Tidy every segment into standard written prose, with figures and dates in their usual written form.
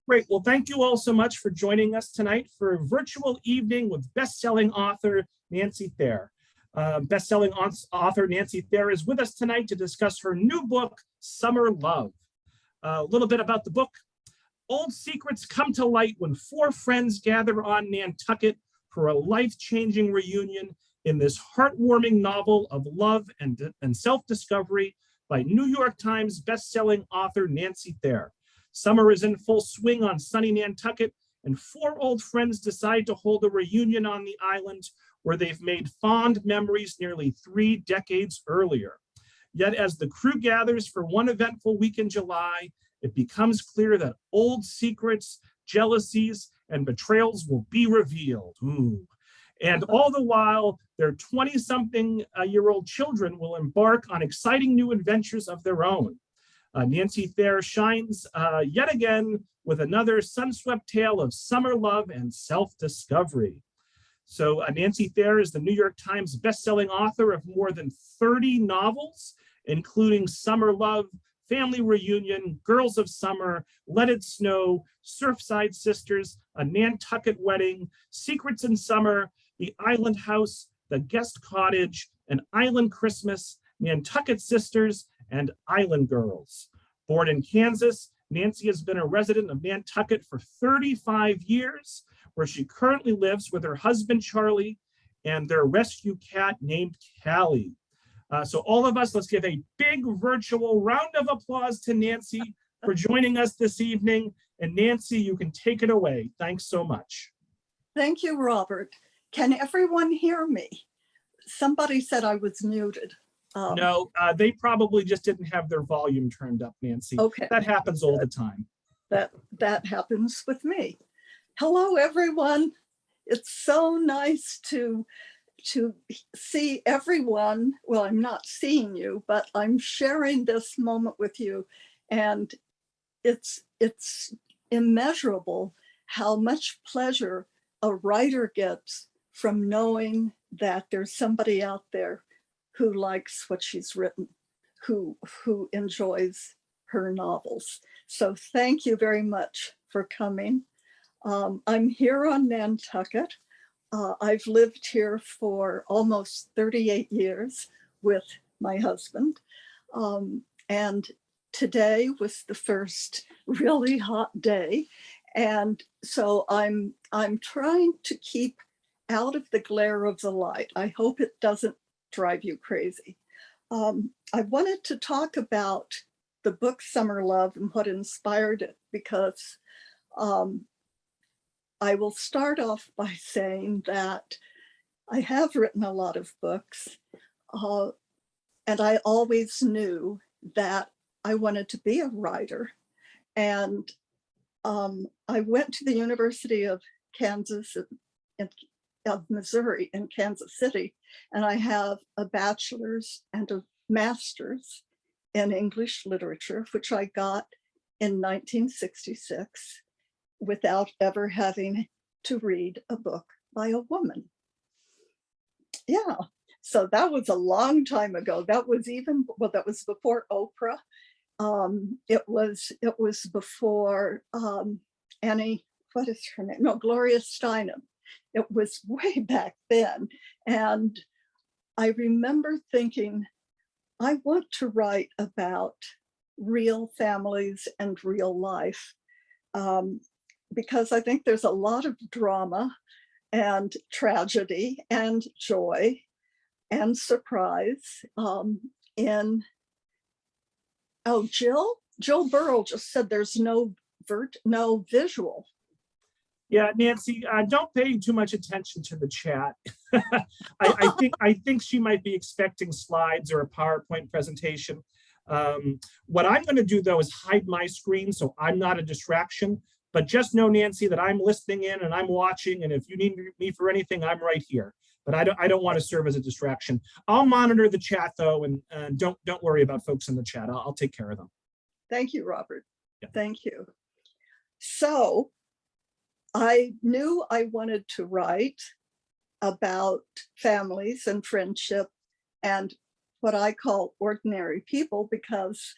Great. Well, thank you all so much for joining us tonight for a virtual evening with best-selling author Nancy Thayer. Best-selling author Nancy Thayer is with us tonight to discuss her new book, Summer Love. A little bit about the book. Old secrets come to light when four friends gather on Nantucket for a life-changing reunion in this heartwarming novel of love and self-discovery by New York Times best-selling author Nancy Thayer. Summer is in full swing on sunny Nantucket, and four old friends decide to hold a reunion on the island where they've made fond memories nearly 3 decades earlier. Yet as the crew gathers for one eventful week in July, it becomes clear that old secrets, jealousies, and betrayals will be revealed. Ooh. And all the while, their 20-something-year-old children will embark on exciting new adventures of their own. Nancy Thayer shines yet again with another sunswept tale of summer love and self-discovery. So Nancy Thayer is the New York Times bestselling author of more than 30 novels, including Summer Love, Family Reunion, Girls of Summer, Let It Snow, Surfside Sisters, A Nantucket Wedding, Secrets in Summer, The Island House, The Guest Cottage, An Island Christmas, Nantucket Sisters, and Island Girls. Born in Kansas, Nancy has been a resident of Nantucket for 35 years, where she currently lives with her husband, Charlie, and their rescue cat named Callie. So all of us, let's give a big virtual round of applause to Nancy for joining us this evening. And Nancy, you can take it away. Thanks so much. Thank you, Robert. Can everyone hear me? Somebody said I was muted. No, they probably just didn't have their volume turned up, Nancy. Okay. That happens all the time. That happens with me. Hello, everyone. It's so nice to see everyone. Well, I'm not seeing you, but I'm sharing this moment with you. And it's immeasurable how much pleasure a writer gets from knowing that there's somebody out there who likes what she's written, who enjoys her novels. So thank you very much for coming. I'm here on Nantucket. I've lived here for almost 38 years with my husband. And today was the first really hot day. And so I'm trying to keep out of the glare of the light. I hope it doesn't drive you crazy. I wanted to talk about the book Summer Love and what inspired it, because I will start off by saying that I have written a lot of books, and I always knew that I wanted to be a writer. And I went to the University of Kansas of Missouri in Kansas City, and I have a bachelor's and a master's in English literature, which I got in 1966 without ever having to read a book by a woman. Yeah, so that was a long time ago. That was before Oprah. It was before Annie, what is her name? No, Gloria Steinem. It was way back then. And I remember thinking, I want to write about real families and real life, because I think there's a lot of drama and tragedy and joy and surprise in, oh, Jill Burrow just said there's no visual. Yeah, Nancy, don't pay too much attention to the chat. I think she might be expecting slides or a PowerPoint presentation. What I'm going to do, though, is hide my screen so I'm not a distraction. But just know, Nancy, that I'm listening in and I'm watching. And if you need me for anything, I'm right here. But I don't want to serve as a distraction. I'll monitor the chat, though, and don't worry about folks in the chat. I'll take care of them. Thank you, Robert. Yeah. Thank you. So I knew I wanted to write about families and friendship and what I call ordinary people, because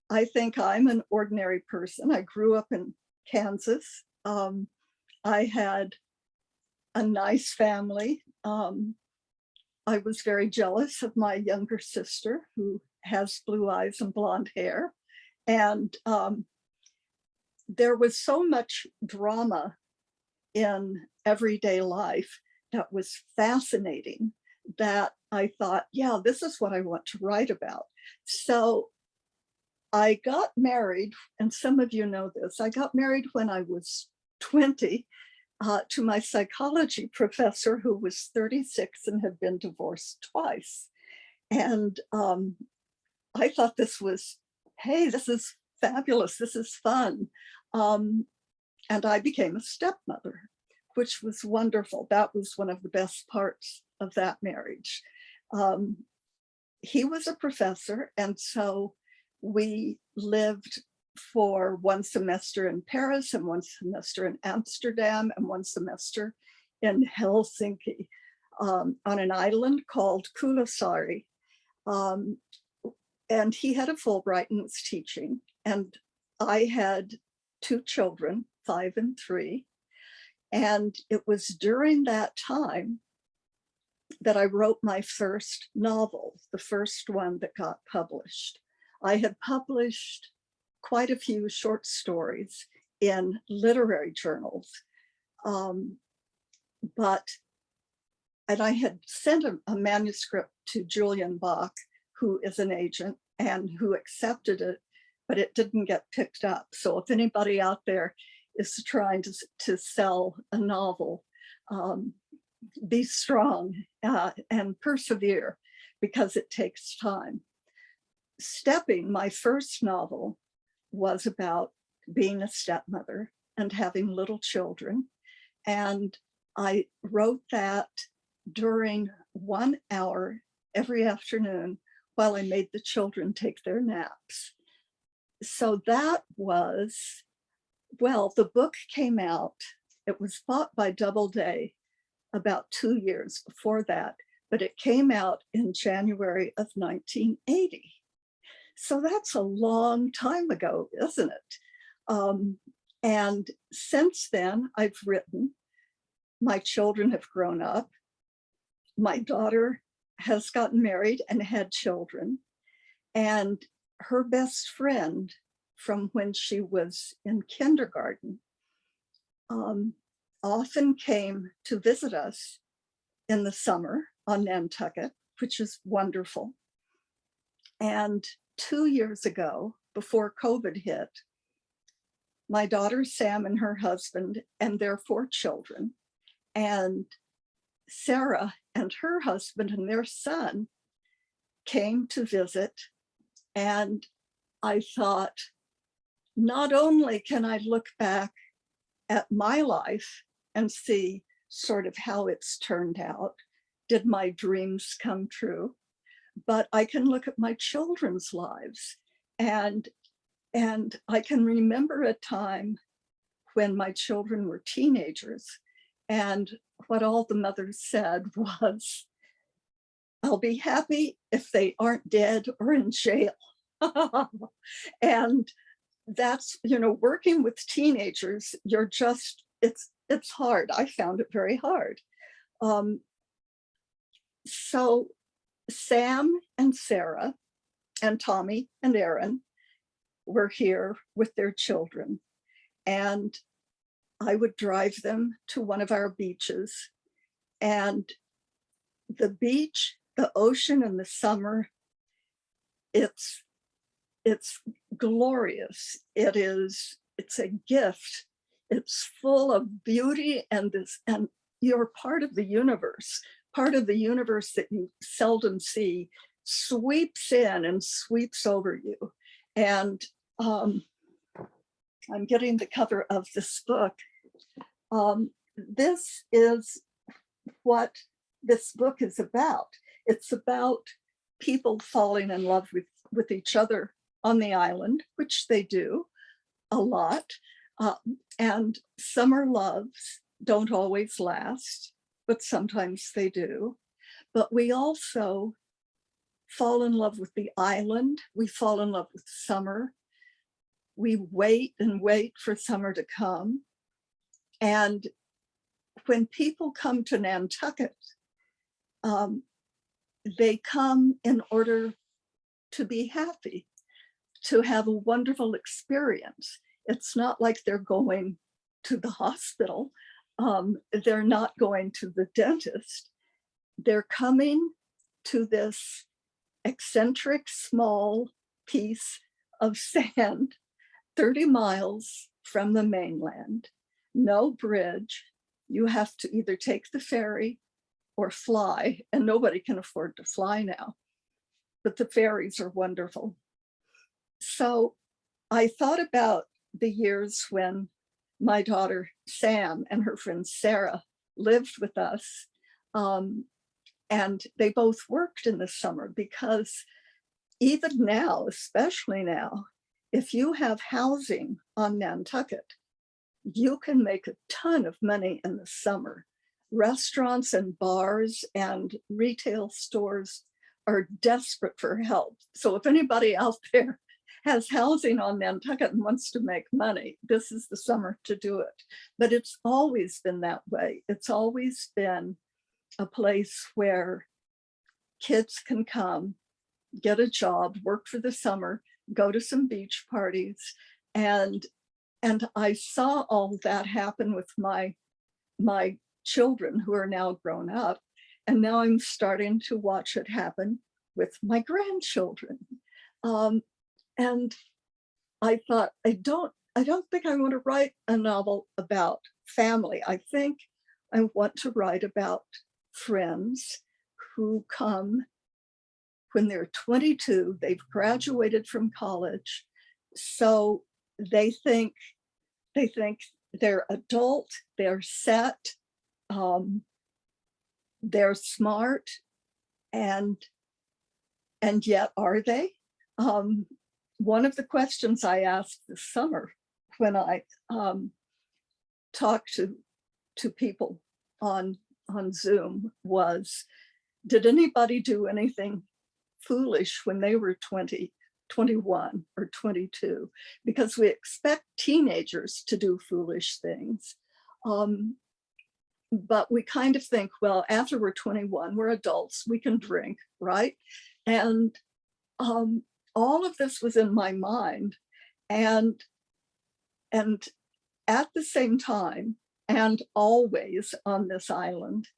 I think I'm an ordinary person. I grew up in Kansas. I had a nice family. I was very jealous of my younger sister, who has blue eyes and blonde hair. And there was so much drama in everyday life that was fascinating that I thought, yeah, this is what I want to write about. So I got married, and some of you know this, I got married when I was 20 to my psychology professor, who was 36 and had been divorced twice. And I thought this was, hey, this is fabulous, this is fun. And I became a stepmother, which was wonderful. That was one of the best parts of that marriage. He was a professor, and so we lived for one semester in Paris and one semester in Amsterdam and one semester in Helsinki on an island called Kulosaari. And he had a Fulbright and was teaching, and I had 2 children, 5 and 3. And it was during that time that I wrote my first novel, the first one that got published. I had published quite a few short stories in literary journals, and I had sent a manuscript to Julian Bach, who is an agent and who accepted it, but it didn't get picked up. So if anybody out there is trying to sell a novel, be strong and persevere, because it takes time. Stepping, my first novel, was about being a stepmother and having little children. And I wrote that during 1 hour every afternoon while I made the children take their naps. So that was, well, the book came out. It was bought by Doubleday about 2 years before that, but it came out in January of 1980. So that's a long time ago, isn't it? And since then, I've written. My children have grown up. My daughter has gotten married and had children. And her best friend from when she was in kindergarten often came to visit us in the summer on Nantucket, which is wonderful. And 2 years ago, before COVID hit, my daughter Sam and her husband and their 4 children, and Sarah and her husband and their son came to visit. And I thought, not only can I look back at my life and see sort of how it's turned out, did my dreams come true, but I can look at my children's lives, and I can remember a time when my children were teenagers, and what all the mothers said was, I'll be happy if they aren't dead or in jail. And that's, you know, working with teenagers, you're just, it's hard. I found it very hard. So Sam and Sarah and Tommy and Aaron were here with their children, and I would drive them to one of our beaches, and the beach, the ocean in the summer, it's glorious. It's a gift. It's full of beauty, and you're part of the universe that you seldom see, sweeps in and sweeps over you. And I'm getting the cover of this book. This is what this book is about. It's about people falling in love with each other on the island, which they do a lot. And summer loves don't always last, but sometimes they do. But we also fall in love with the island. We fall in love with summer. we wait and wait for summer to come. And when people come to Nantucket, they come in order to be happy, to have a wonderful experience. It's not like they're going to the hospital. They're not going to the dentist. They're coming to this eccentric small piece of sand 30 miles from the mainland, no bridge. You have to either take the ferry or fly, and nobody can afford to fly now, but the ferries are wonderful. So I thought about the years when my daughter Sam and her friend Sarah lived with us, and they both worked in the summer, because even now, especially now, if you have housing on Nantucket, you can make a ton of money in the summer. Restaurants and bars and retail stores are desperate for help. So if anybody out there has housing on Nantucket and wants to make money, this is the summer to do it. But it's always been that way. It's always been a place where kids can come, get a job, work for the summer, go to some beach parties. And I saw all that happen with my children, who are now grown up. And now I'm starting to watch it happen with my grandchildren. And I thought, I don't think I want to write a novel about family. I think I want to write about friends who come when they're 22, they've graduated from college. So they think they're adult, they're set, they're smart, and yet are they? One of the questions I asked this summer when I talked to people on Zoom was, did anybody do anything foolish when they were 20, 21, or 22? Because we expect teenagers to do foolish things. But we kind of think, well, after we're 21, we're adults, we can drink, right? And all of this was in my mind. And at the same time, and always on this island,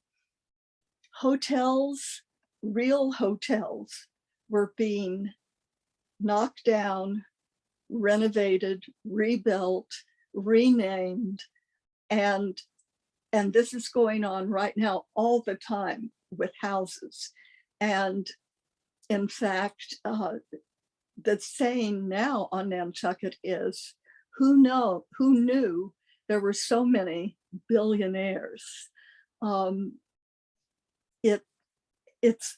hotels, real hotels, were being knocked down, renovated, rebuilt, renamed, and this is going on right now all the time with houses. And in fact, the saying now on Nantucket is, who knew there were so many billionaires?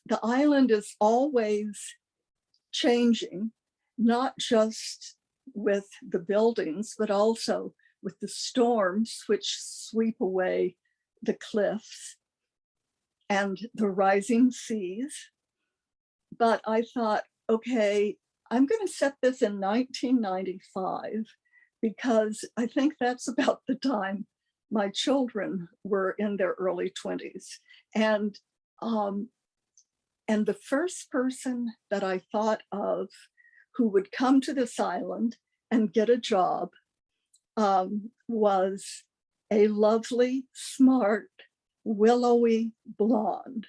The island is always changing, not just with the buildings, but also with the storms which sweep away the cliffs and the rising seas. But I thought, okay, I'm going to set this in 1995, because I think that's about the time my children were in their early 20s. And the first person that I thought of who would come to this island and get a job was a lovely, smart, willowy blonde,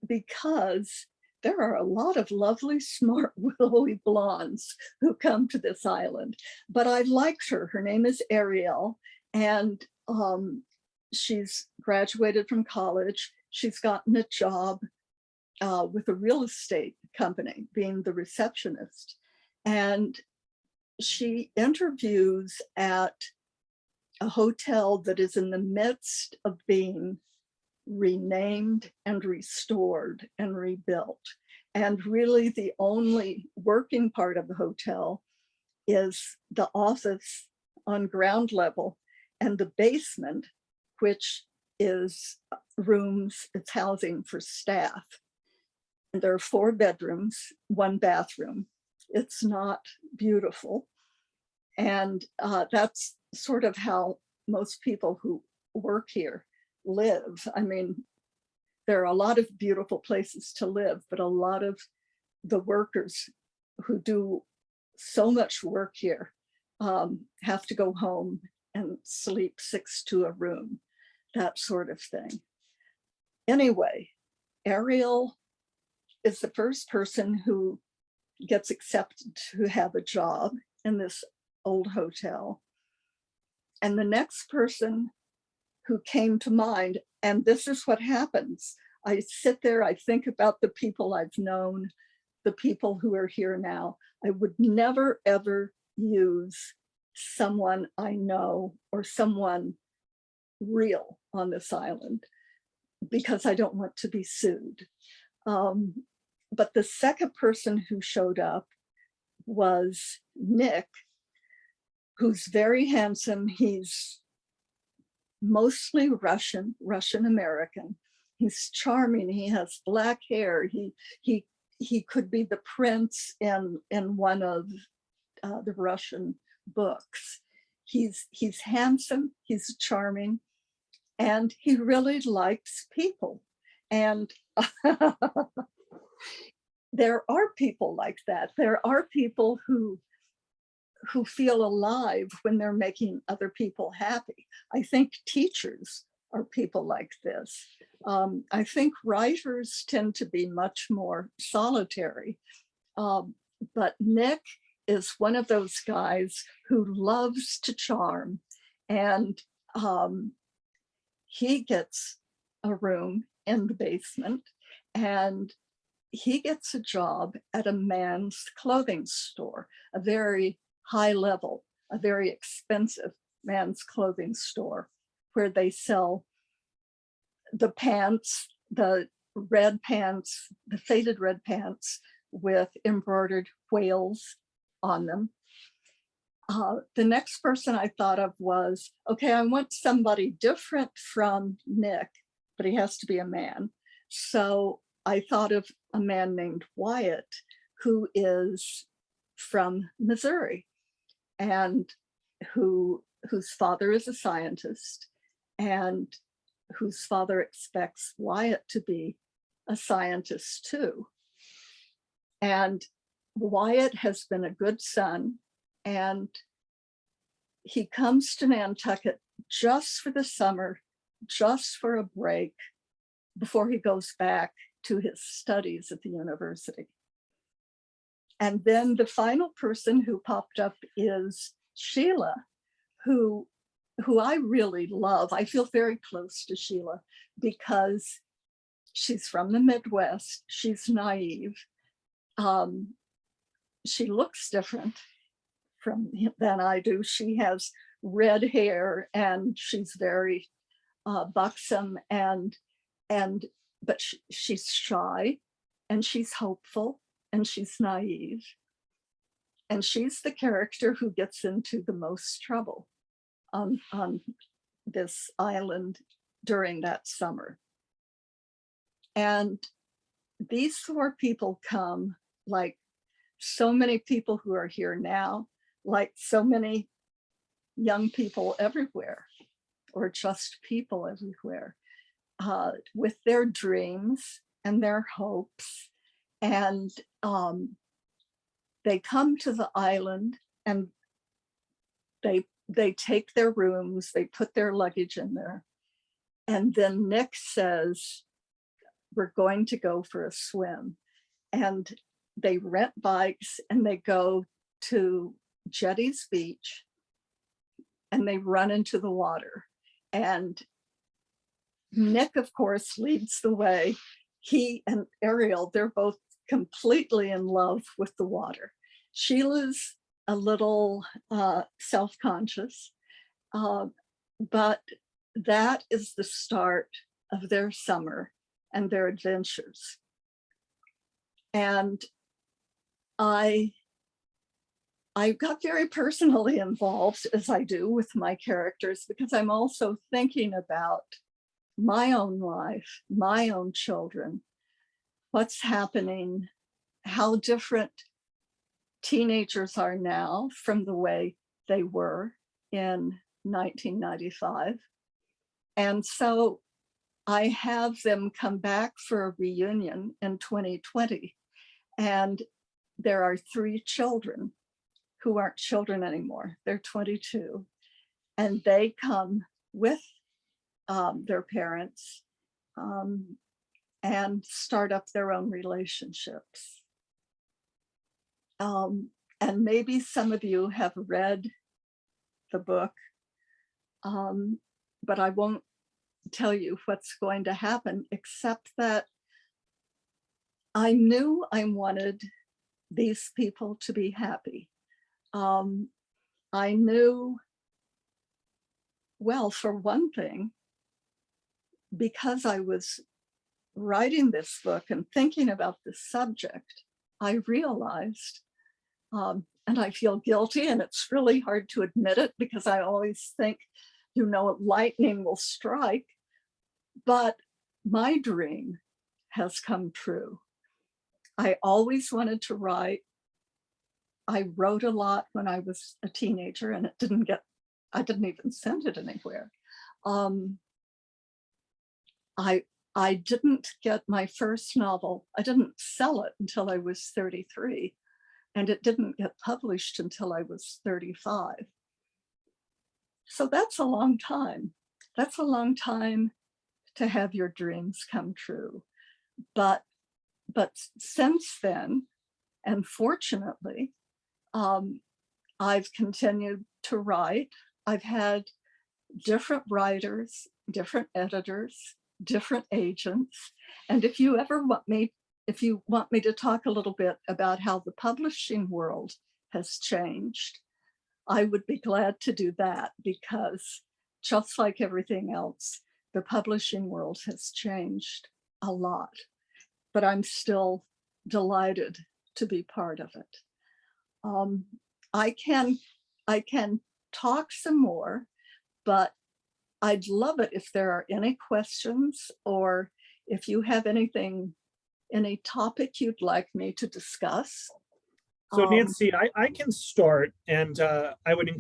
because there are a lot of lovely, smart, willowy blondes who come to this island. But I liked her. Her name is Ariel, and she's graduated from college. She's gotten a job with a real estate company, being the receptionist. And she interviews at a hotel that is in the midst of being renamed and restored and rebuilt. And really the only working part of the hotel is the office on ground level and the basement, which is rooms, it's housing for staff. And there are 4 bedrooms, 1 bathroom. It's not beautiful. And that's sort of how most people who work here live. I mean, there are a lot of beautiful places to live, but a lot of the workers who do so much work here have to go home and sleep 6 to a room, that sort of thing. Anyway, Ariel is the first person who gets accepted to have a job in this old hotel. And the next person who came to mind, and this is what happens. I sit there, I think about the people I've known, the people who are here now. I would never, ever use someone I know or someone real on this island because I don't want to be sued. But the second person who showed up was Nick, who's very handsome. He's mostly Russian-American. He's charming. He has black hair. He could be the prince in one of the Russian books. He's handsome. He's charming, and he really likes people. And there are people like that. There are people who feel alive when they're making other people happy. I think teachers are people like this. I think writers tend to be much more solitary, but Nick is one of those guys who loves to charm, and he gets a room in the basement, and he gets a job at a man's clothing store, a very high level, a very expensive man's clothing store, where they sell the pants, the red pants, the faded red pants with embroidered whales on them. The next person I thought of was, okay, I want somebody different from Nick, but he has to be a man. So I thought of a man named Wyatt, who is from Missouri, and whose father is a scientist, and whose father expects Wyatt to be a scientist too. And Wyatt has been a good son, and he comes to Nantucket just for the summer, just for a break, before he goes back to his studies at the university. And then the final person who popped up is Sheila, who I really love. I feel very close to Sheila because she's from the Midwest. She's naive. She looks different than I do. She has red hair, and she's very buxom, but she's shy, and she's hopeful, and she's naive. And she's the character who gets into the most trouble on this island during that summer. And these 4 people come, like so many people who are here now, like so many young people everywhere, or just people everywhere, with their dreams and their hopes. And they come to the island, and they take their rooms, they put their luggage in there. And then Nick says, we're going to go for a swim. And they rent bikes, and they go to Jetty's Beach, and they run into the water. And Nick, of course, leads the way. He and Ariel, they're both completely in love with the water. Sheila's a little self-conscious, but that is the start of their summer and their adventures. And I got very personally involved, as I do with my characters, because I'm also thinking about my own life, my own children, what's happening, how different teenagers are now from the way they were in 1995. And so I have them come back for a reunion in 2020. And there are 3 children who aren't children anymore. They're 22. And they come with their parents and start up their own relationships. And maybe some of you have read the book, but I won't tell you what's going to happen, except that I knew I wanted these people to be happy. I knew, well, for one thing, because I was writing this book and thinking about this subject, I realized, and I feel guilty, and it's really hard to admit it because I always think, you know, lightning will strike, but my dream has come true. I always wanted to write. I wrote a lot when I was a teenager, and I didn't even send it anywhere. I didn't get my first novel. I didn't sell it until I was 33, and it didn't get published until I was 35. So that's a long time. That's a long time to have your dreams come true. But since then, and fortunately, I've continued to write. I've had different writers, different editors, different agents. And if you want me to talk a little bit about how the publishing world has changed, I would be glad to do that, because just like everything else, the publishing world has changed a lot, but I'm still delighted to be part of it. I can talk some more, but I'd love it if there are any questions, or if you have any topic you'd like me to discuss. So Nancy, I can start, and I would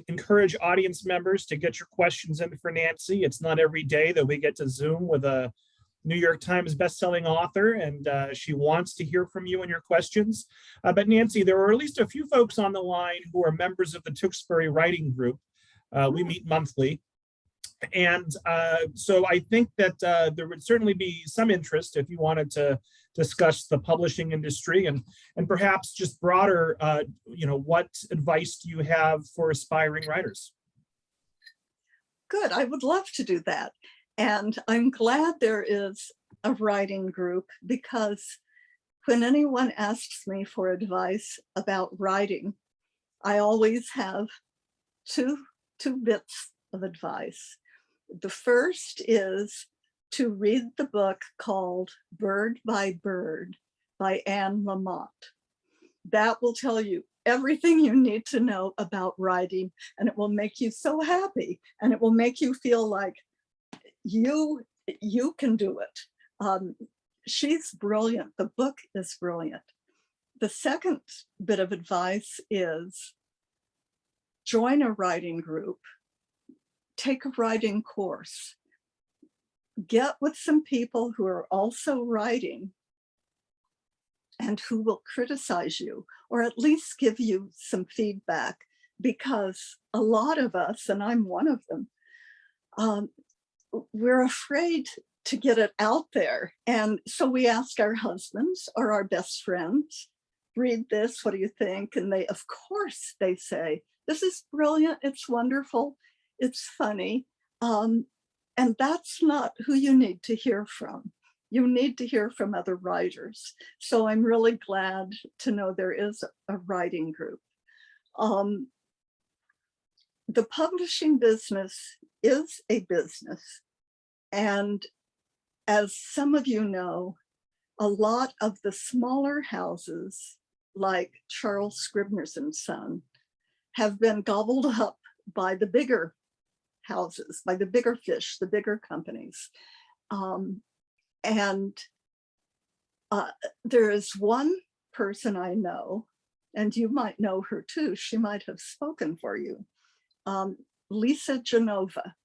encourage audience members to get your questions in for Nancy. It's not every day that we get to Zoom with a New York Times bestselling author, and she wants to hear from you and your questions. But Nancy, there are at least a few folks on the line who are members of the Tewksbury Writing Group. We meet monthly. And so I think that there would certainly be some interest if you wanted to discuss the publishing industry and perhaps just broader, what advice do you have for aspiring writers? Good, I would love to do that. And I'm glad there is a writing group, because when anyone asks me for advice about writing, I always have two bits of advice. The first is to read the book called Bird by Bird by Anne Lamott. That will tell you everything you need to know about writing, and it will make you so happy, and it will make you feel like you can do it. She's brilliant. The book is brilliant. The second bit of advice is join a writing group, take a writing course, get with some people who are also writing and who will criticize you, or at least give you some feedback, because a lot of us, and I'm one of them, we're afraid to get it out there. And so we ask our husbands or our best friends, read this, what do you think? And they, of course, they say, this is brilliant, it's wonderful, it's funny. And that's not who you need to hear from. You need to hear from other writers. So I'm really glad to know there is a writing group. The publishing business is a business. And as some of you know, a lot of the smaller houses, like Charles Scribner's and Son, have been gobbled up by the bigger houses, by the bigger fish, the bigger companies. And there is one person I know and you might know her too. She might have spoken for you. Lisa Genova,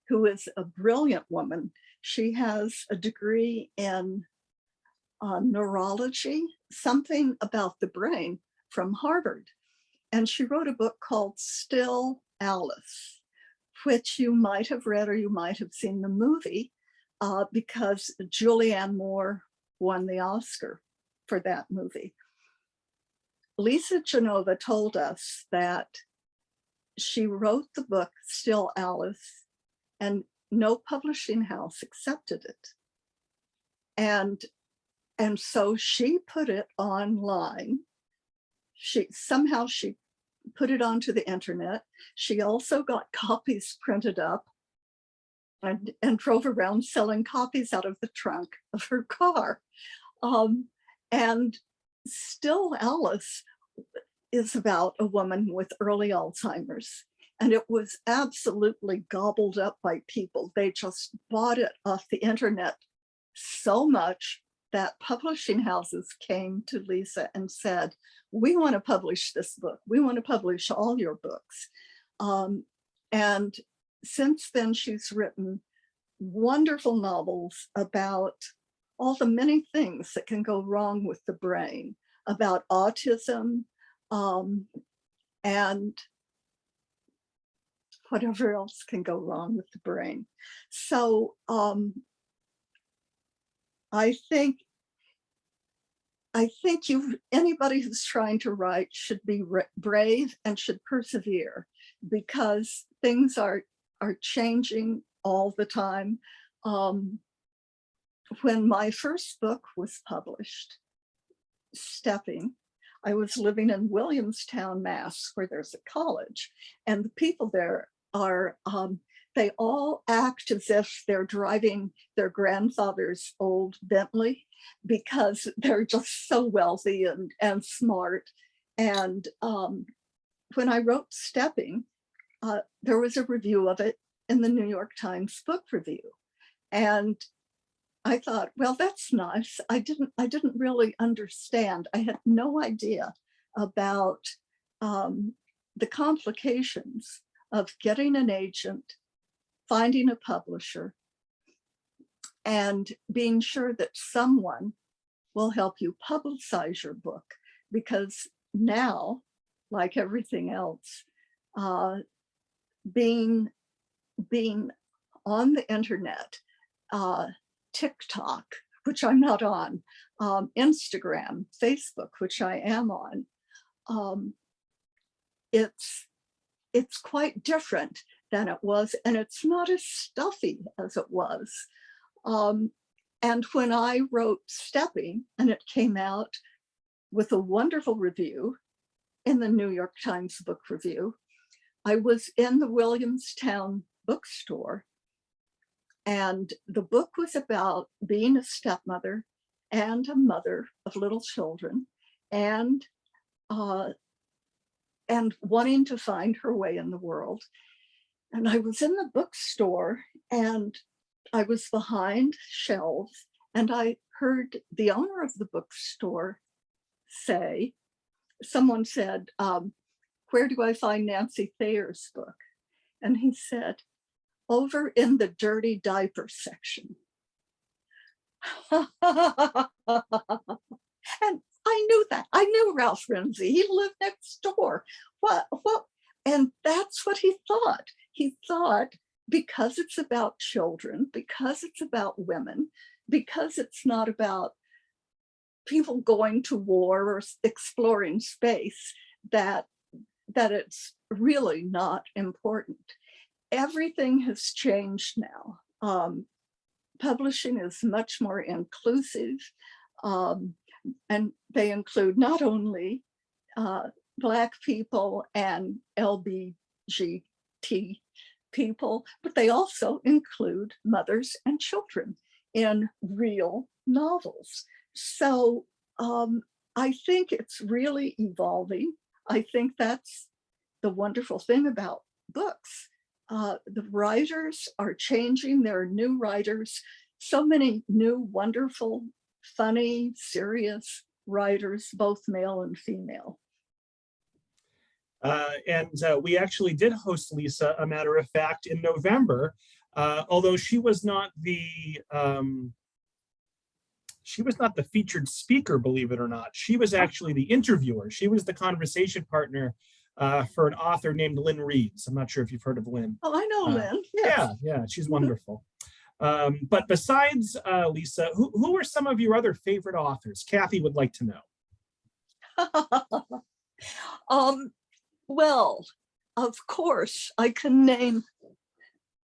who is a brilliant woman. She has a degree in neurology, something about the brain, from Harvard. And she wrote a book called Still Alice, which you might have read or you might have seen the movie because Julianne Moore won the Oscar for that movie. Lisa Genova told us that she wrote the book Still Alice and no publishing house accepted it. And so she put it online. She put it onto the internet. She also got copies printed up and drove around selling copies out of the trunk of her car. And Still Alice is about a woman with early Alzheimer's. And it was absolutely gobbled up by people. They just bought it off the internet so much that publishing houses came to Lisa and said, we want to publish this book. We want to publish all your books. And since then, she's written wonderful novels about all the many things that can go wrong with the brain, about autism, and whatever else can go wrong with the brain. So I think anybody who's trying to write should be brave and should persevere, because things are changing all the time. When my first book was published, Stepping, I was living in Williamstown, Mass, where there's a college, and the people there are, they all act as if they're driving their grandfather's old Bentley because they're just so wealthy and smart. And when I wrote Stepping, there was a review of it in the New York Times Book Review. And I thought, well, that's nice. I didn't really understand. I had no idea about the complications of getting an agent, finding a publisher, and being sure that someone will help you publicize your book. Because now, like everything else, being on the internet, TikTok, which I'm not on, Instagram, Facebook, which I am on, it's quite different than it was, and it's not as stuffy as it was. And when I wrote Stepping, and it came out with a wonderful review in the New York Times Book Review, I was in the Williamstown bookstore, and the book was about being a stepmother and a mother of little children, and wanting to find her way in the world. And I was in the bookstore, and I was behind shelves, and I heard the owner of the bookstore say, someone said, where do I find Nancy Thayer's book? And he said, over in the dirty diaper section. And I knew that. I knew Ralph Renzi. He lived next door. What? And that's what he thought. He thought, because it's about children, because it's about women, because it's not about people going to war or exploring space, that it's really not important. Everything has changed now. Publishing is much more inclusive, and they include not only Black people and LGBT people, but they also include mothers and children in real novels. So I think it's really evolving. I think that's the wonderful thing about books. The writers are changing. There are new writers, so many new, wonderful, funny, serious writers, both male and female. We actually did host Lisa, a matter of fact, in November, although she was not the featured speaker, believe it or not. She was actually the interviewer. She was the conversation partner for an author named Lynn Reeves. I'm not sure if you've heard of Lynn. Oh, I know Lynn. Yes. Yeah, she's wonderful. But besides Lisa, who are some of your other favorite authors? Kathy would like to know. Well, of course, I can name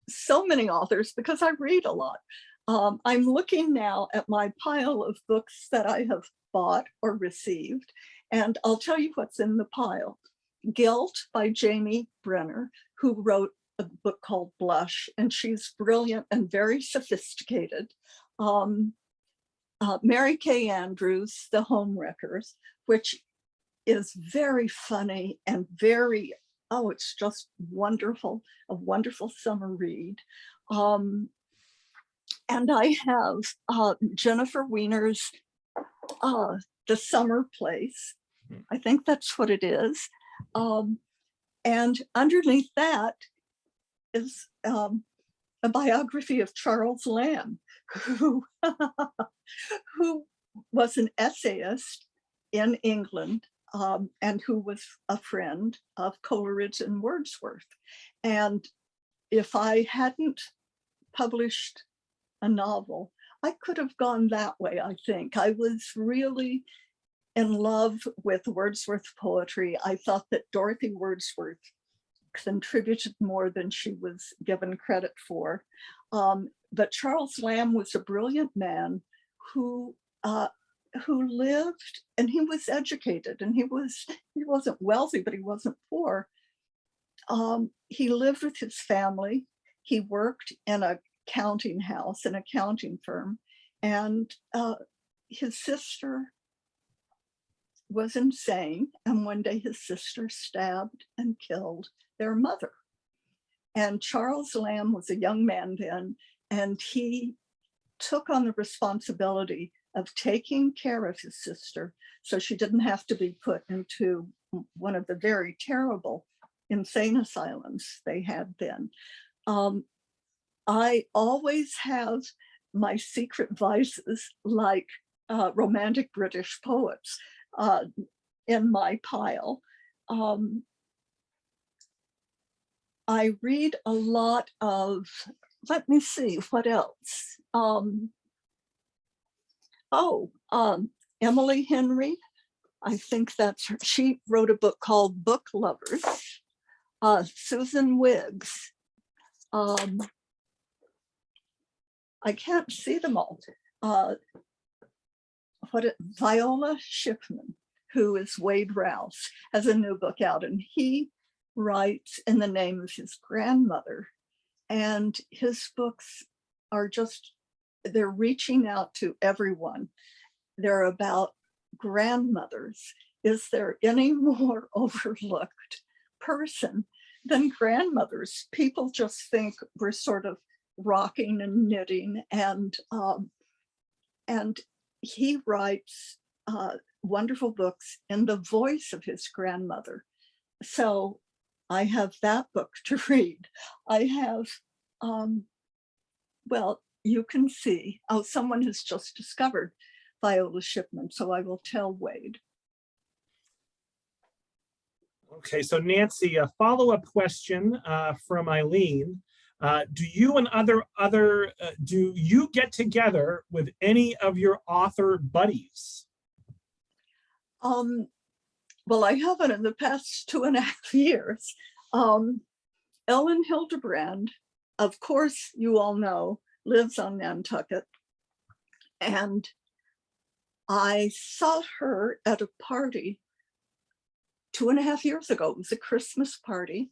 so many authors because I read a lot. I'm looking now at my pile of books that I have bought or received, and I'll tell you what's in the pile. Guilt by Jamie Brenner, who wrote a book called Blush, and she's brilliant and very sophisticated. Mary Kay Andrews, The Homewreckers, which is very funny and very, it's just wonderful, a wonderful summer read. And I have Jennifer Weiner's The Summer Place. I think that's what it is. And underneath that is a biography of Charles Lamb, who was an essayist in England, and who was a friend of Coleridge and Wordsworth. And if I hadn't published a novel, I could have gone that way, I think. I was really in love with Wordsworth poetry. I thought that Dorothy Wordsworth contributed more than she was given credit for. But Charles Lamb was a brilliant man who lived, and he was educated, and he wasn't wealthy, but he wasn't poor. He lived with his family. He worked in a counting house, an accounting firm, and his sister was insane. And one day his sister stabbed and killed their mother. And Charles Lamb was a young man then, and he took on the responsibility of taking care of his sister so she didn't have to be put into one of the very terrible insane asylums they had then. I always have my secret vices, like romantic British poets, in my pile. I read a lot of, let me see, what else? Emily Henry, I think that's her. She wrote a book called Book Lovers. Susan Wiggs. I can't see them all. Viola Schiffman, who is Wade Rouse, has a new book out, and he writes in the name of his grandmother. And his books are just, they're reaching out to everyone. They're about grandmothers. Is there any more overlooked person than grandmothers? People just think we're sort of rocking and knitting, and he writes wonderful books in the voice of his grandmother. So I have that book to read. I have, well, you can see, someone has just discovered Viola Schiffman, so I will tell Wade. Okay, so Nancy, a follow-up question from Eileen. Do you and do you get together with any of your author buddies? Well, I haven't in the past 2.5 years. Ellen Hildebrand, of course, you all know, lives on Nantucket. And I saw her at a party 2.5 years ago. It was a Christmas party,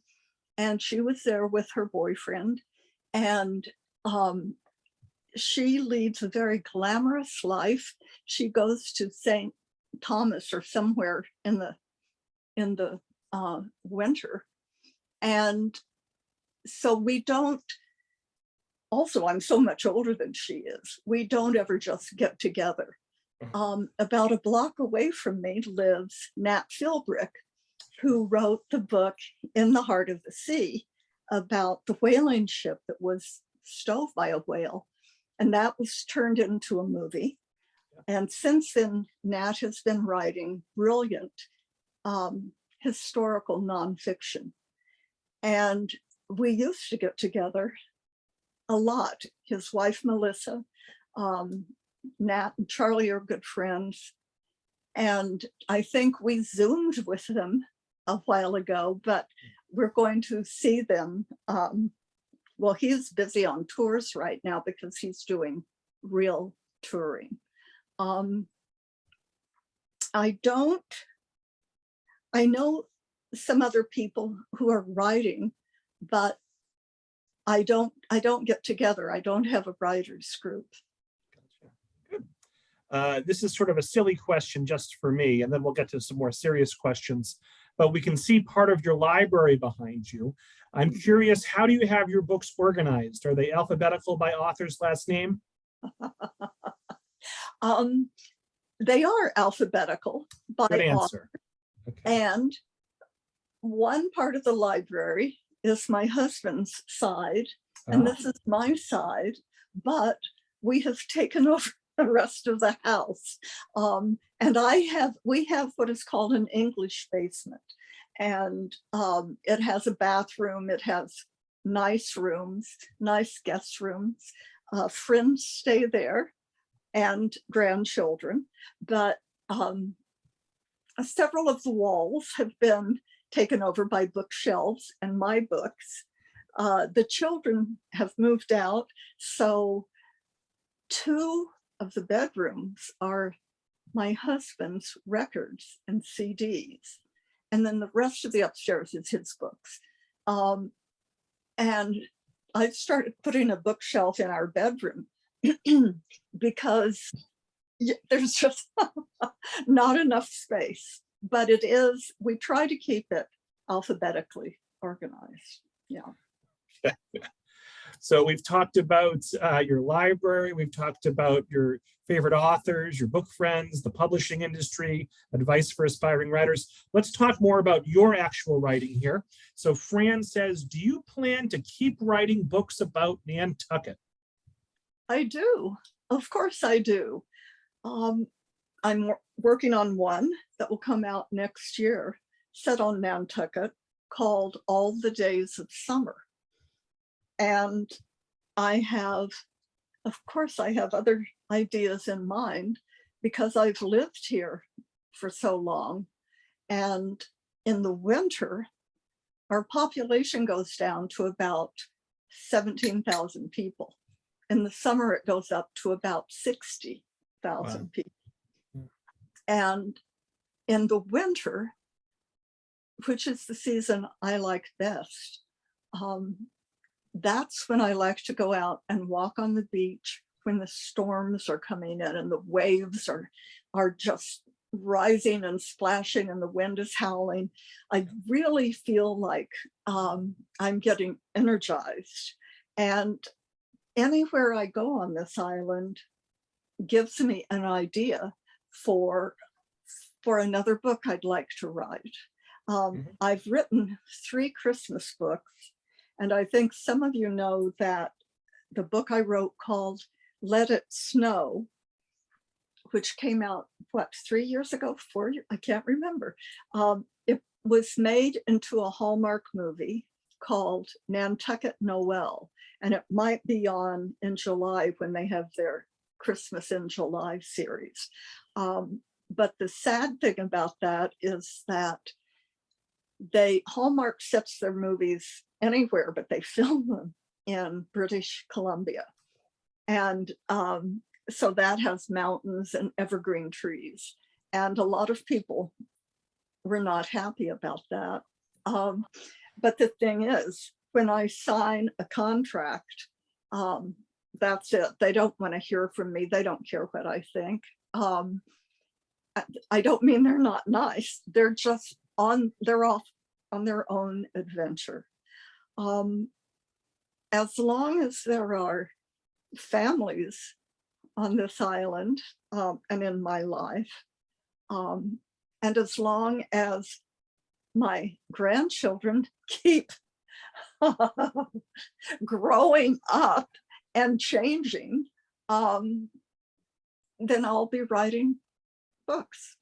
and she was there with her boyfriend. And she leads a very glamorous life. She goes to St. Thomas or somewhere in the winter. And so we don't, also I'm so much older than she is, we don't ever just get together. About a block away from me lives Nat Philbrick, who wrote the book In the Heart of the Sea about the whaling ship that was stove by a whale. And that was turned into a movie. And since then, Nat has been writing brilliant historical nonfiction. And we used to get together a lot. His wife, Melissa, Nat and Charlie are good friends. And I think we Zoomed with them a while ago, but we're going to see them. Well, he's busy on tours right now because he's doing real touring. I know some other people who are writing, but I don't get together. I don't have a writers group. Gotcha. Good. This is sort of a silly question just for me, and then we'll get to some more serious questions. But we can see part of your library behind you. I'm curious, how do you have your books organized? Are they alphabetical by author's last name? They are alphabetical by Good answer. author. Okay. And one part of the library is my husband's side, and this is my side, but we have taken over the rest of the house. And we have what is called an English basement. And it has a bathroom, it has nice rooms, nice guest rooms. Friends stay there and grandchildren, but several of the walls have been taken over by bookshelves and my books. The children have moved out, so 2 of the bedrooms are my husband's records and CDs. And then the rest of the upstairs is his books. And I started putting a bookshelf in our bedroom because there's just not enough space. But we try to keep it alphabetically organized. Yeah. So we've talked about your library, we've talked about your favorite authors, your book friends, the publishing industry, advice for aspiring writers. Let's talk more about your actual writing here. So Fran says, do you plan to keep writing books about Nantucket? I do. Of course I do. I'm working on one that will come out next year, set on Nantucket, called All the Days of Summer. And of course, I have other ideas in mind because I've lived here for so long. And in the winter, our population goes down to about 17,000 people. In the summer, it goes up to about 60,000 people. And in the winter, which is the season I like best, that's when I like to go out and walk on the beach when the storms are coming in and the waves are just rising and splashing and the wind is howling. I really feel like I'm getting energized. And anywhere I go on this island gives me an idea for another book I'd like to write. I've written 3 Christmas books, and I think some of you know that the book I wrote called Let It Snow, which came out, 3 years ago, 4 years, I can't remember. It was made into a Hallmark movie called Nantucket Noel, and it might be on in July when they have their Christmas in July series. But the sad thing about that is that Hallmark sets their movies anywhere, but they film them in British Columbia. And so that has mountains and evergreen trees. And a lot of people were not happy about that. But the thing is, when I sign a contract, that's it. They don't want to hear from me. They don't care what I think. I don't mean they're not nice. They're just they're off on their own adventure. As long as there are families on this island and in my life, and as long as my grandchildren keep growing up and changing, then I'll be writing books.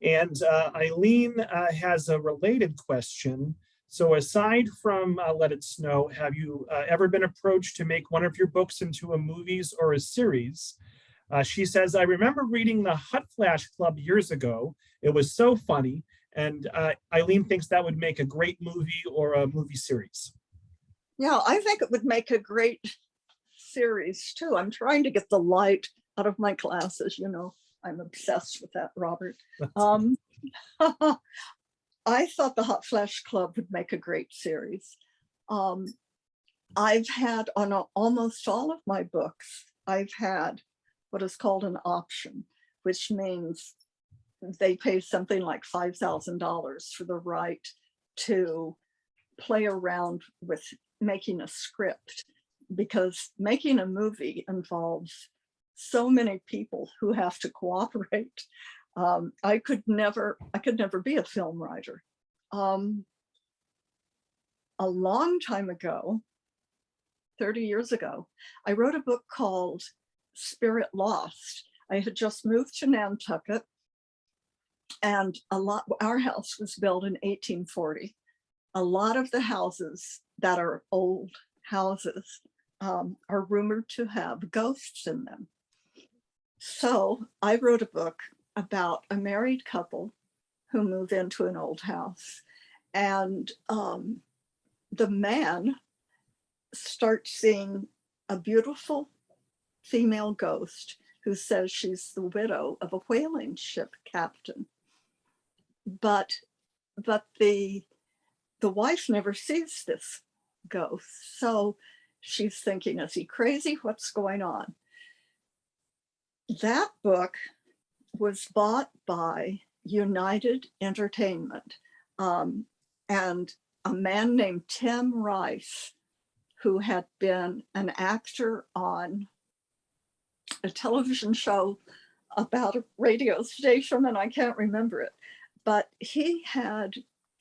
And Eileen has a related question. So aside from Let It Snow, have you ever been approached to make one of your books into a movies or a series? She says, I remember reading the Hot Flash Club years ago. It was so funny. And Eileen thinks that would make a great movie or a movie series. Yeah, I think it would make a great series too. I'm trying to get the light out of my glasses. You know, I'm obsessed with that, Robert. I thought the Hot Flash Club would make a great series. I've had on almost all of my books, I've had what is called an option, which means they pay something like $5,000 for the right to play around with making a script, because making a movie involves so many people who have to cooperate. I could never be a film writer. A long time ago, 30 years ago, I wrote a book called Spirit Lost. I had just moved to Nantucket, and our house was built in 1840. A lot of the houses that are old houses are rumored to have ghosts in them. So I wrote a book about a married couple who move into an old house, and the man starts seeing a beautiful female ghost who says she's the widow of a whaling ship captain. But the wife never sees this ghost. So she's thinking, is he crazy? What's going on? That book was bought by United Entertainment, and a man named Tim Rice, who had been an actor on a television show about a radio station, and I can't remember it, but he had,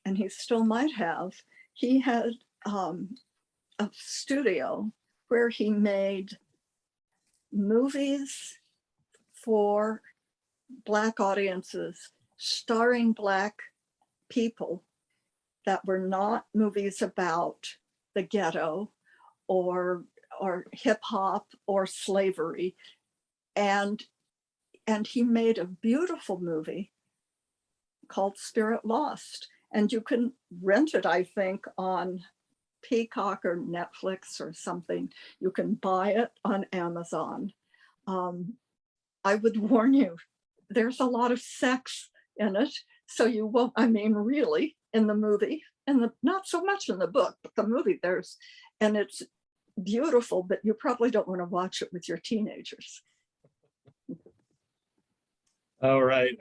and he still might have, he had a studio where he made movies for Black audiences, starring Black people, that were not movies about the ghetto or hip hop or slavery. And he made a beautiful movie called Spirit Lost. And you can rent it, I think, on Peacock or Netflix or something. You can buy it on Amazon. I would warn you, there's a lot of sex in it. So you won't, I mean, really, in the movie, and not so much in the book, but the movie and it's beautiful, but you probably don't want to watch it with your teenagers. All right.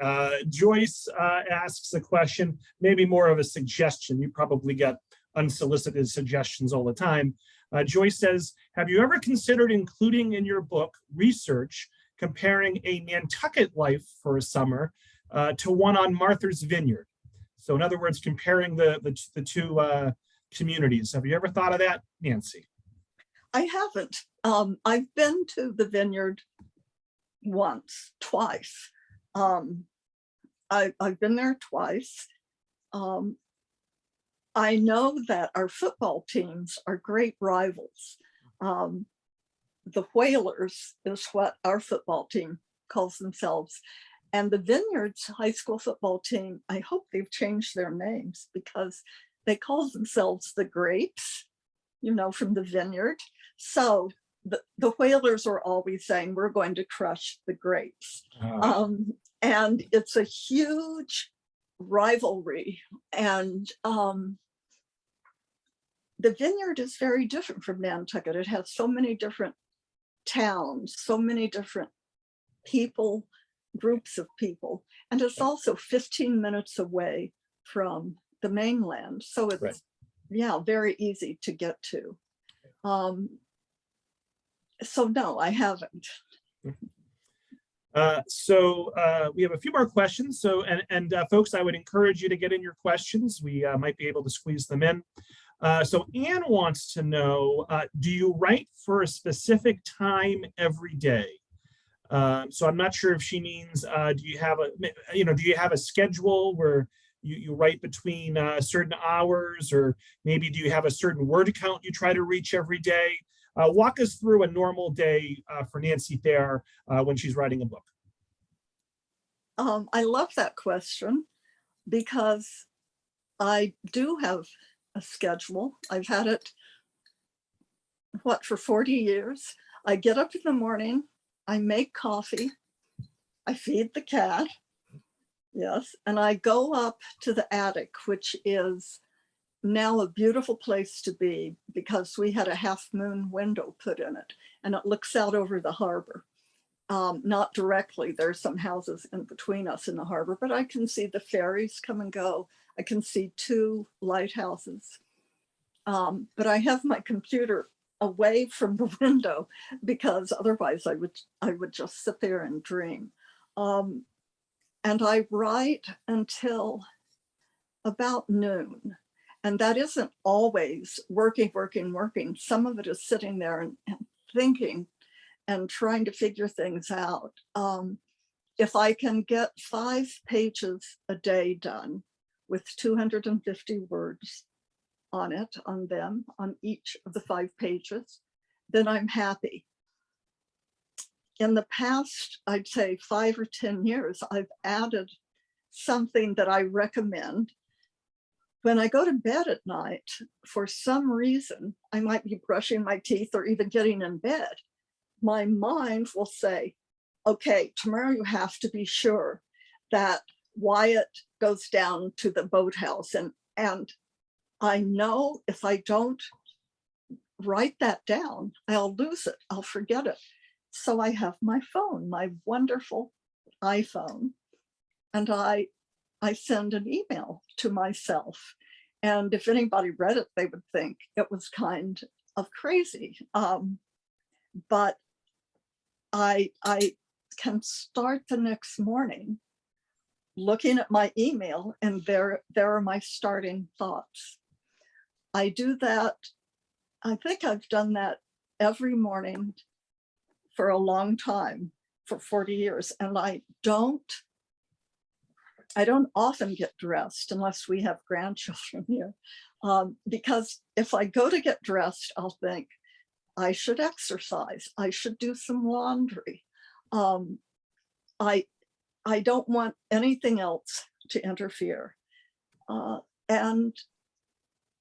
Joyce asks a question, maybe more of a suggestion. You probably get unsolicited suggestions all the time. Joyce says, have you ever considered including in your book research comparing a Nantucket life for a summer to one on Martha's Vineyard? So in other words, comparing the two communities. Have you ever thought of that, Nancy? I haven't. I've been to the vineyard twice. I've been there twice. I know that our football teams are great rivals. The Whalers is what our football team calls themselves. And the Vineyards high school football team, I hope they've changed their names, because they call themselves the Grapes, you know, from the vineyard. So the Whalers are always saying, we're going to crush the Grapes. And it's a huge rivalry. And the vineyard is very different from Nantucket. It has so many different towns, so many different people, groups of people. And it's also 15 minutes away from the mainland. So it's, right, yeah, very easy to get to. So no, I haven't. We have a few more questions. So, folks, I would encourage you to get in your questions. We might be able to squeeze them in. So Anne wants to know, do you write for a specific time every day? So I'm not sure if she means, do you have a schedule where you write between certain hours, or maybe do you have a certain word count you try to reach every day? Walk us through a normal day for Nancy Thayer when she's writing a book. I love that question because I do have a schedule. I've had it, for 40 years. I get up in the morning, I make coffee, I feed the cat, yes, and I go up to the attic, which is now a beautiful place to be because we had a half moon window put in it and it looks out over the harbor. Not directly, there's some houses in between us in the harbor, but I can see the ferries come and go. I can see 2 lighthouses. But I have my computer away from the window because otherwise I would just sit there and dream. And I write until about noon. And that isn't always working. Some of it is sitting there and thinking and trying to figure things out. If I can get 5 pages a day done with 250 words on each of the 5 pages, then I'm happy. In the past, I'd say 5 or 10 years, I've added something that I recommend. When I go to bed at night, for some reason, I might be brushing my teeth or even getting in bed. My mind will say, okay, tomorrow you have to be sure that Wyatt goes down to the boathouse. And I know if I don't write that down, I'll lose it, I'll forget it. So I have my phone, my wonderful iPhone, and I send an email to myself. And if anybody read it, they would think it was kind of crazy. But I can start the next morning looking at my email, and there are my starting thoughts. I do that. I think I've done that every morning for a long time, for 40 years. And I don't often get dressed unless we have grandchildren here. Because if I go to get dressed, I'll think, I should exercise, I should do some laundry. I don't want anything else to interfere. And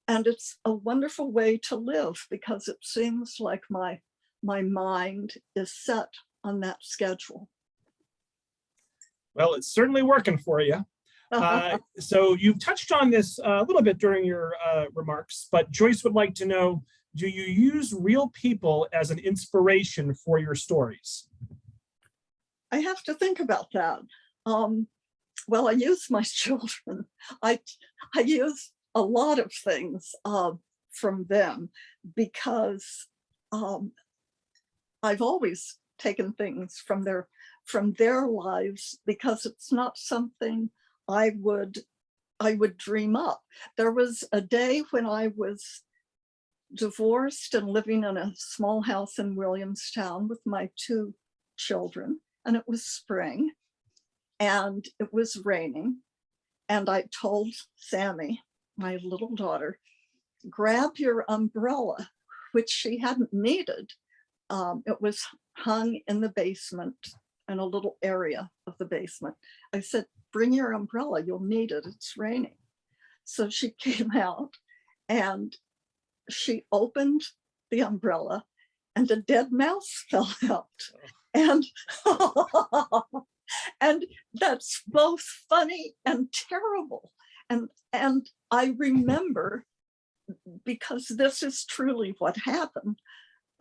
it's a wonderful way to live because it seems like my mind is set on that schedule. Well, it's certainly working for you. So you've touched on this a little bit during your remarks, but Joyce would like to know, do you use real people as an inspiration for your stories? I have to think about that. Well, I use my children. I use a lot of things from them because I've always taken things from their lives because it's not something I would dream up. There was a day when I was divorced and living in a small house in Williamstown with my 2 children, and it was spring and it was raining. And I told Sammy, my little daughter, grab your umbrella, which she hadn't needed. It was hung in the basement, in a little area of the basement. I said, bring your umbrella, you'll need it, it's raining. So she came out and she opened the umbrella and a dead mouse fell out. And, and that's both funny and terrible. And I remember, because this is truly what happened,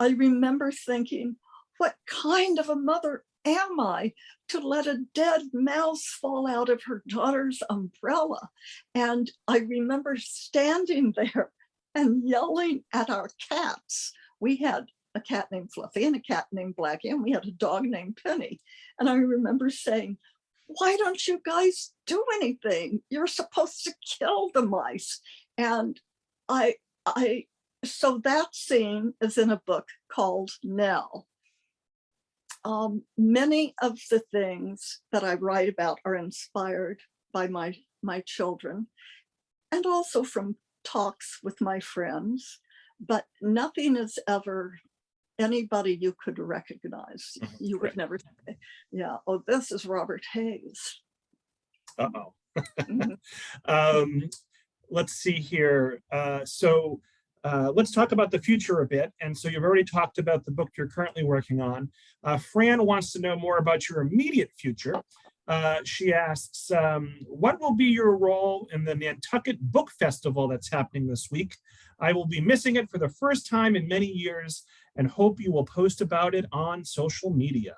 I remember thinking, what kind of a mother am I to let a dead mouse fall out of her daughter's umbrella? And I remember standing there and yelling at our cats. We had a cat named Fluffy and a cat named Blackie, and we had a dog named Penny. And I remember saying, why don't you guys do anything? You're supposed to kill the mice. And so that scene is in a book called Nell. Many of the things that I write about are inspired by my children, and also from talks with my friends, but nothing is ever anybody you could recognize. You would never say, yeah, oh, this is Robert Hayes. Uh-oh. Mhm. Let's see here. Let's talk about the future a bit. And so you've already talked about the book you're currently working on. Fran wants to know more about your immediate future. She asks, what will be your role in the Nantucket Book Festival that's happening this week? I will be missing it for the first time in many years and hope you will post about it on social media.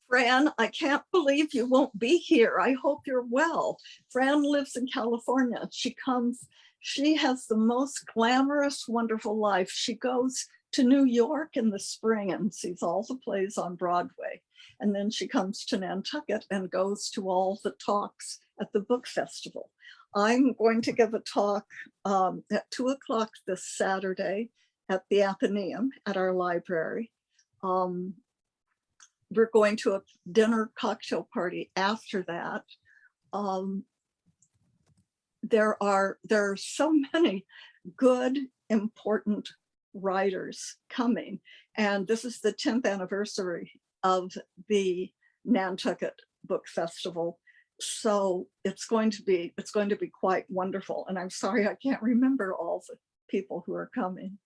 Fran, I can't believe you won't be here. I hope you're well. Fran lives in California. She has the most glamorous, wonderful life. She goes to New York in the spring and sees all the plays on Broadway. And then she comes to Nantucket and goes to all the talks at the book festival. I'm going to give a talk at 2 o'clock this Saturday at the Athenaeum at our library. We're going to a dinner cocktail party after that. There are so many good, important writers coming. And this is the 10th anniversary of the Nantucket Book Festival. So it's going to be quite wonderful. And I'm sorry, I can't remember all the people who are coming.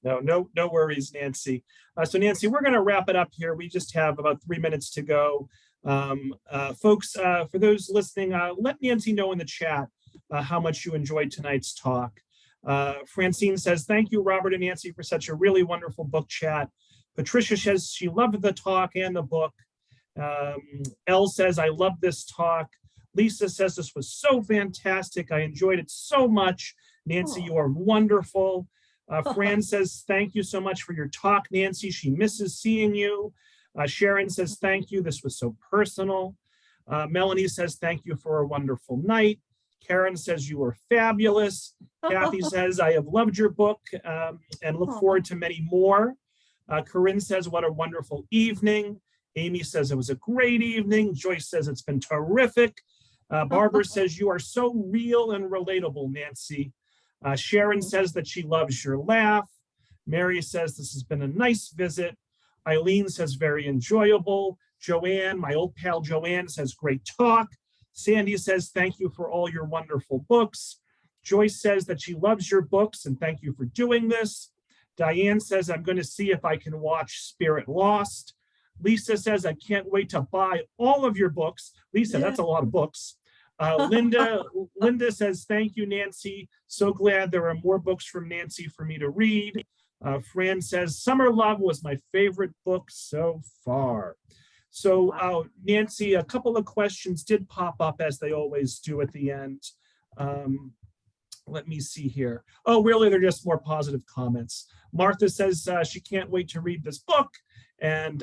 No worries, Nancy. So Nancy, we're going to wrap it up here. We just have about 3 minutes to go. Folks, for those listening, let Nancy know in the chat how much you enjoyed tonight's talk. Francine says, thank you, Robert and Nancy, for such a really wonderful book chat. Patricia says she loved the talk and the book. Elle says, I love this talk. Lisa says this was so fantastic. I enjoyed it so much. Nancy, you are wonderful. Fran says, thank you so much for your talk, Nancy. She misses seeing you. Sharon says, thank you. This was so personal. Melanie says, thank you for a wonderful night. Karen says, you were fabulous. Kathy says, I have loved your book and look forward to many more. Corinne says, what a wonderful evening. Amy says, it was a great evening. Joyce says, it's been terrific. Barbara says, you are so real and relatable, Nancy. Sharon says that she loves your laugh. Mary says this has been a nice visit. Eileen says very enjoyable. Joanne, my old pal Joanne, says great talk. Sandy says thank you for all your wonderful books. Joyce says that she loves your books and thank you for doing this. Diane says I'm going to see if I can watch Spirit Lost. Lisa says I can't wait to buy all of your books. Lisa, that's a lot of books. Linda says, thank you, Nancy. So glad there are more books from Nancy for me to read. Fran says, Summer Love was my favorite book so far. So Nancy, a couple of questions did pop up as they always do at the end. Let me see here. Oh, really, they're just more positive comments. Martha says she can't wait to read this book. And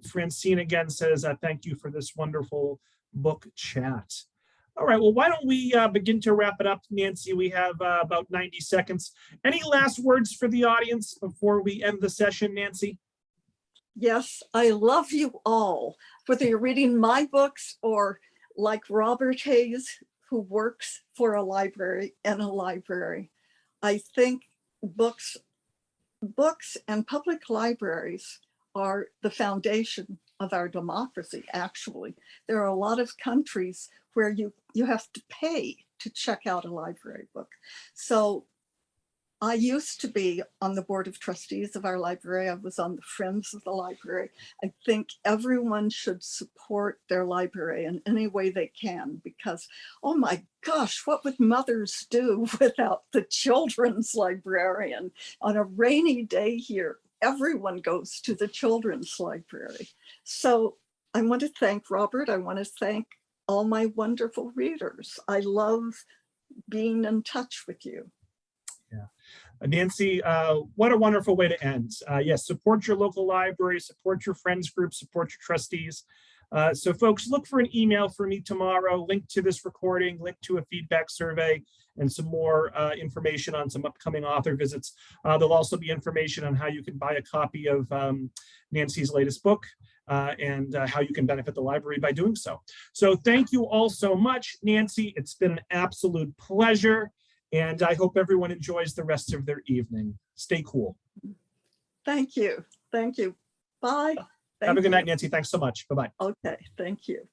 Francine again says, thank you for this wonderful book chat. All right, well, why don't we begin to wrap it up, Nancy? We have about 90 seconds. Any last words for the audience before we end the session, Nancy? Yes, I love you all, whether you're reading my books or like Robert Hayes, who works for a library in a library. I think books and public libraries are the foundation of our democracy, actually. There are a lot of countries where you have to pay to check out a library book. So I used to be on the board of trustees of our library. I was on the Friends of the Library. I think everyone should support their library in any way they can, because, oh my gosh, what would mothers do without the children's librarian? On a rainy day here, everyone goes to the children's library. So I want to thank Robert. I want to thank all my wonderful readers. I love being in touch with you. Nancy, what a wonderful way to end. Yes, support your local library, support your friends group, support your trustees. So folks, look for an email from me tomorrow, link to this recording, link to a feedback survey, and some more information on some upcoming author visits. There'll also be information on how you can buy a copy of Nancy's latest book and how you can benefit the library by doing so. So thank you all so much, Nancy. It's been an absolute pleasure. And I hope everyone enjoys the rest of their evening. Stay cool. Thank you. Thank you. Bye. Have a good night, Nancy. Thanks so much. Bye-bye. Okay. Thank you.